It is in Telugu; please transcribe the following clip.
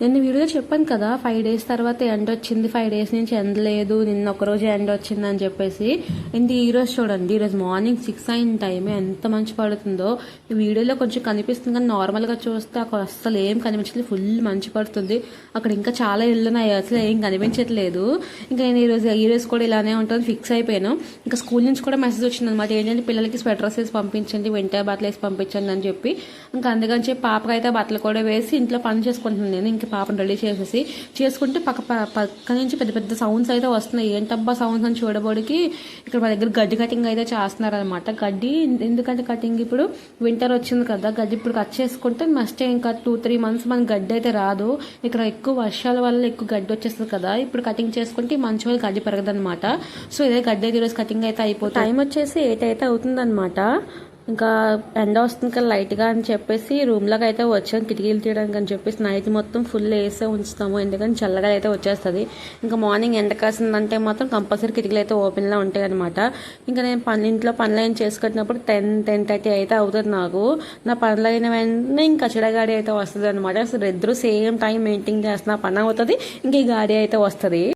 నేను వీడియోలో చెప్పాను కదా 5 days తర్వాత ఎండ వచ్చింది, 5 days నుంచి ఎండ లేదు, నిన్న ఒకరోజు ఎండ వచ్చింది అని చెప్పేసి. ఇంది ఈరోజు చూడండి, ఈరోజు మార్నింగ్ 6 అయిన టైమే ఎంత మంచి పడుతుందో. ఈ వీడియోలో కొంచెం కనిపిస్తుంది కానీ నార్మల్గా చూస్తే అక్కడ అస్సలు ఏం కనిపించలేదు, ఫుల్ మంచి పడుతుంది. అక్కడ ఇంకా చాలా ఇళ్ళు ఉన్నాయి, అసలు ఏం కనిపించట్లేదు. ఇంకా నేను ఈరోజు కూడా ఇలానే ఉంటుంది ఫిక్స్ అయిపోయాను. ఇంకా స్కూల్ నుంచి కూడా మెసేజ్ వచ్చింది అనమాట, ఏంటంటే పిల్లలకి స్వెటర్స్ వేసి పంపించండి, వింటర్ బట్టలు వేసి పంపించండి అని చెప్పి. ఇంకా అందుకని చెప్పి పాపకైతే బట్టలు కూడా వేసి ఇంట్లో పని చేసుకుంటున్నాను నేను. ఇంకా పాపను రెడీ చేసుకుంటే పక్క నుంచి పెద్ద పెద్ద సౌండ్స్ అయితే వస్తున్నాయి. ఏంటబ్బా సౌండ్స్ అని చూడబోడికి ఇక్కడ మా దగ్గర గడ్డి కటింగ్ అయితే చేస్తున్నారనమాట. గడ్డి ఎందుకంటే కటింగ్ ఇప్పుడు వింటర్ వచ్చింది కదా, గడ్డి ఇప్పుడు కట్ చేసుకుంటే మస్ట్ ఇంకా 2-3 months మనకి గడ్డి అయితే రాదు. ఇక్కడ ఎక్కువ వర్షాల వల్ల ఎక్కువ గడ్డి వచ్చేస్తుంది కదా, ఇప్పుడు కటింగ్ చేసుకుంటే మంచి వాళ్ళు గడ్డి పెరగదనమాట. సో ఇదే గడ్డి అయితే ఈరోజు కటింగ్ అయితే అయిపోతుంది. టైం వచ్చేసి 8 అయితే అవుతుందన్నమాట. ఇంకా ఎండ వస్తుంది కదా లైట్గా అని చెప్పేసి రూమ్లోకి అయితే వచ్చాం కిటికీలు తీయడానికి అని చెప్పేసి. నైట్ మొత్తం ఫుల్ వేసే ఉంచుతాము, ఎందుకంటే చల్లగా అయితే వచ్చేస్తుంది. ఇంకా మార్నింగ్ ఎండ కాసిందంటే మాత్రం కంపల్సరీ కిటికీలు అయితే ఓపెన్లో ఉంటాయి అనమాట. ఇంకా నేను ఇంట్లో పనులు ఏం చేసుకుంటున్నప్పుడు 10-10:30 అయితే అవుతుంది నాకు. నా పనులు అయిన వెంటనే ఇంకా కచడా గాడి అయితే వస్తుంది అనమాట. అసలు ఇద్దరు సేమ్ టైం మెయింటైన్ చేస్తున్న పని అవుతుంది, ఇంక ఈ గాడి అయితే వస్తుంది.